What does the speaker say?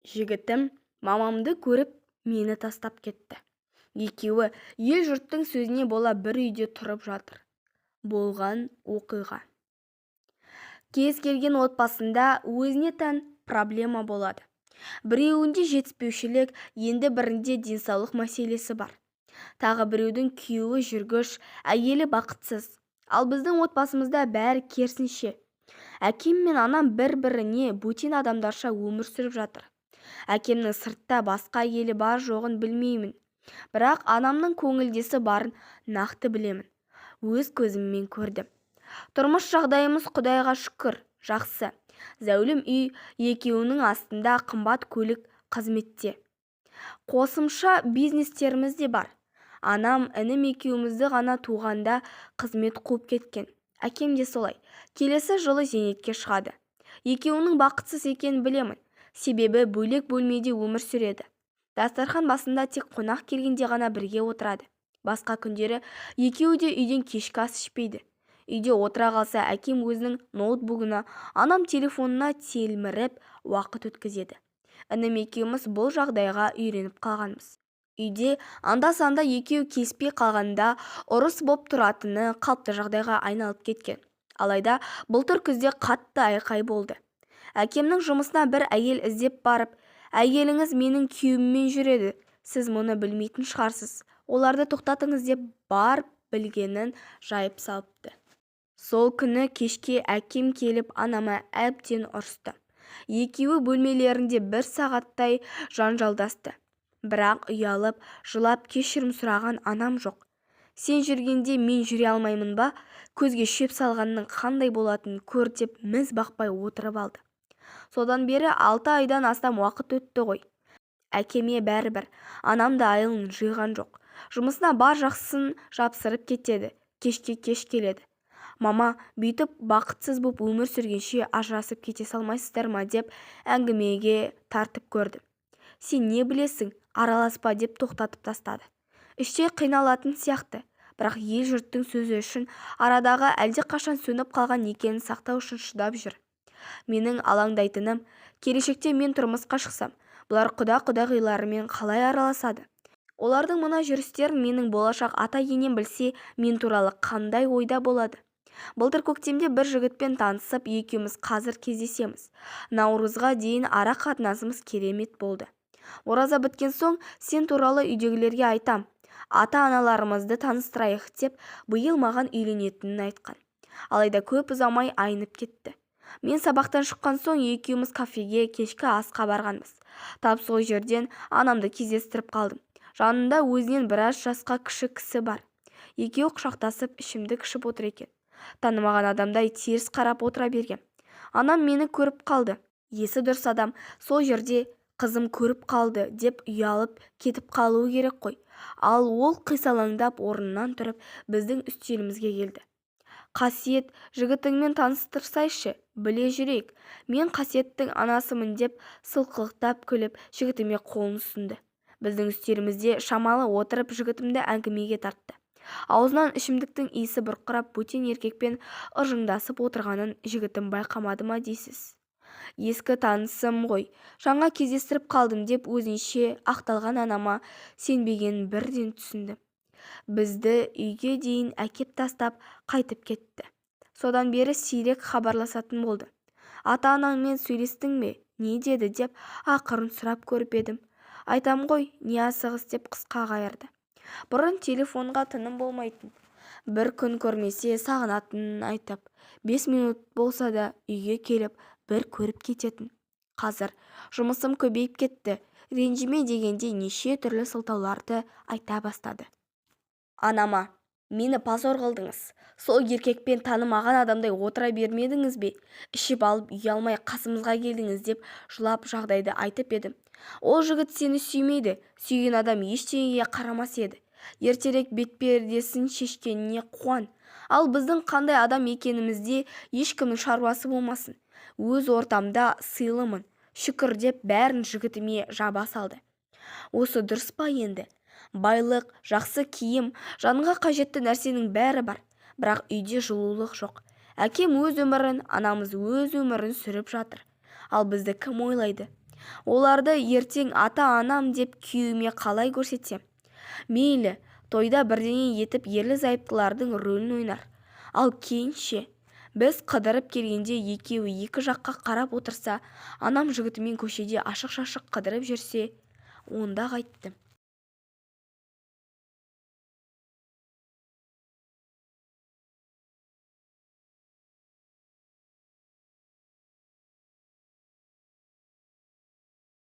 Жігітім мамамды көріп мені тастап кетті. Екеуі ел-жұрттың сөзіне бола бір үйде тұрып жатыр. Болған оқиға. Кез келген отбасында өзіне тән проблема болады. Біреуінде жетіспеушілік, енді бірінде денсаулық мәселесі бар. Тағы біреудің күйеуі жүргіш, әйелі бақытсыз. Ал біздің отбасымызда бәрі керісінше. Әкем мен анам бір-біріне бөтен адамдарша өмір сүріп жатыр. Әкемнің сыртта басқа әйелі бар жоғын білмеймін. Бірақ анамның көңілдесі барын нақты білемін. Өз көзіммен көрдім. Тұрмыс жағдайымыз Құдайға шүкір, жақсы. Зәулім үй, екеуінің астында қымбат көлік, қызметте. Қосымша бизнестеріміз де бар. Анам інім екеумізді ғана туғанда қызмет қуып кеткен. Әкем де солай. Келесі жылы зейнетке шығады. Екеуінің бақытсыз екенін білемін. Себебі бөлек бөлмеде өмір сүреді. Дастархан басында тек қонақ келгенде ғана бірге отырады. Басқа күндері екеуі де үйден кешкі ас ішпейді. Үйде отыра қалса, әкем өзінің ноутбугына, анам телефонына телміріп уақыт өткізеді. Інім екеуміз бұл жағдайға үйреніп қалғанбыз. Үйде анда-санда екеу кеспей қалғанда ұрыс боп тұратыны қалыпты жағдайға айналып кеткен. Алайда былтыр күзде қатты айқай болды. Әкемнің жұмысына бір әйел іздеп барып, әйеліңіз менің күйеуіммен жүреді, сіз мұны білмейтін шығарсыз, оларды тоқтатыңыз деп бар білгенін жайып салыпты. Сол күні кешке әкем келіп анама әбден ұрысты. Екеуі бөлмелерінде бір сағаттай жанжалдасты. Бірақ ұялып, жылап кешірім сұраған анам жоқ. Сен жүргенде мен жүре алмаймын ба? Көзге шөп салғанның қандай болатынын көр деп міз бақпай отырып алды. Содан бері 6 айдан астам уақыт өтті ғой. Әкеме бәрібір, анам да айлын жиған жоқ. Жұмысына бар жақсысын жапсырып кетеді, кешке кеш келеді. Мама, бүйтіп бақытсыз боп өмір сүргенше ажырасып кете салмайсыздар ма деп әңгімеге тартып көрді. Сен не білесің, араласпа деп тоқтатып тастады. Іште қиналатын сияқты, бірақ ел-жұрттың сөзі үшін арадағы әлдеқашан сөніп қалған екенін сақтау үшін шыдап жүр. Менің алаңдайтыным, келешекте мен тұрмысқа шықсам, бұлар құда-құдағиларымен қалай араласады? Олардың мына жүрістерін менің болашақ ата-енем білсе, мен туралы қандай ойда болады? Былтыр көктемде бір жігітпен танысып, екеуміз қазір кездесеміз. Наурызға дейін ара қатынасымыз керемет болды. Ораза біткен соң сен туралы үйдегілерге айтам. Ата-аналарымызды таныстырайық деп биыл маған үйленетінін айтқан. Алайда көп ұзамай айнып кетті. Мен сабақтан шыққан соң екеуміз кафеге кешкі асқа барғанбыз. Тап сол жерден анамды кездестіріп қалдым. Жанында өзінен біраз жасқа кіші кісі бар. Екеуі құшақтасып ішімдік ішіп отыр екен. Танымаған адамдай теріс қарап отыра берген. Анам мені көріп қалды. Есі дұрыс адам сол жерде қызым көріп қалды деп ұялып кетіп қалуы керек қой. Ал ол қисалаңдап орнынан тұрып біздің үстелімізге келді. Қасиет, жігітіңмен таныстырсайшы, біле жүрейік. Мен Қасиеттің анасымын деп сылқылықтап күліп жігітіме қолын ұсынды. Біздің үстелімізде шамалы отырып жігітімді әңгімеге тартты. Аузынан ішімдіктің иісі бұрқырап бөтен еркекпен ыржыңдасып отырғанын жігітім байқамады ма дейсіз? Ескі танысым ғой, жаңа кездестіріп қалдым деп өзінше ақталған анама сенбегенін бірден түсінді. Бізді үйге дейін әкеп тастап қайтып кетті. Содан бері сирек хабарласатын болды. Ата-анаңмен сөйлестің бе? Не деді деп ақырын сұрап көріп едім. Айтам ғой, не асығыс деп қысқа қайырды. Бұрын телефонға тыным болмайтын. Бір күн көрмесе сағынатынын айтып, 5 минут болса да үйге келіп бір көріп кететін. Қазір жұмысым көбейіп кетті. Ренжіме дегенде неше түрлі сылтауларды айта бастады. Анама, мені позор қылдыңыз. Сол еркекпен танымаған адамдай отыра бермедіңіз бе? Ішіп алып үй алмай қасымызға келдіңіз деп жылап жағдайды айтып едім. Ол жігіт сені сүймейді. Сүйген адам ештеңеге қарамас еді. Ертерек бетпердесін шешкеніне қуан. Ал біздің қандай адам екенімізде ешкімнің шаруасы болмасын. Өз ортамда сыйлымын. Шүкір деп бәрін жігітіме жаба салды. Осы дұрыс па енді? Байлық, жақсы киім, жанға қажетті нәрсенің бәрі бар. Бірақ үйде жылулық жоқ. Әкем өз өмірін, анамыз өз өмірін сүріп жатыр. Ал бізді кім ойлайды? Оларды ертең ата-анам деп күйеуіме қалай көрсетсем? Мейлі, тойда бірдеңе етіп ерлі-зайыптылардың рөлін ойнар. Ал кейін ше? Біз қыдырып келгенде екеуі екі жаққа қарап отырса, анам жігітімен көшеде ашық-шашық қыдырып жүрсе, онда қайттім.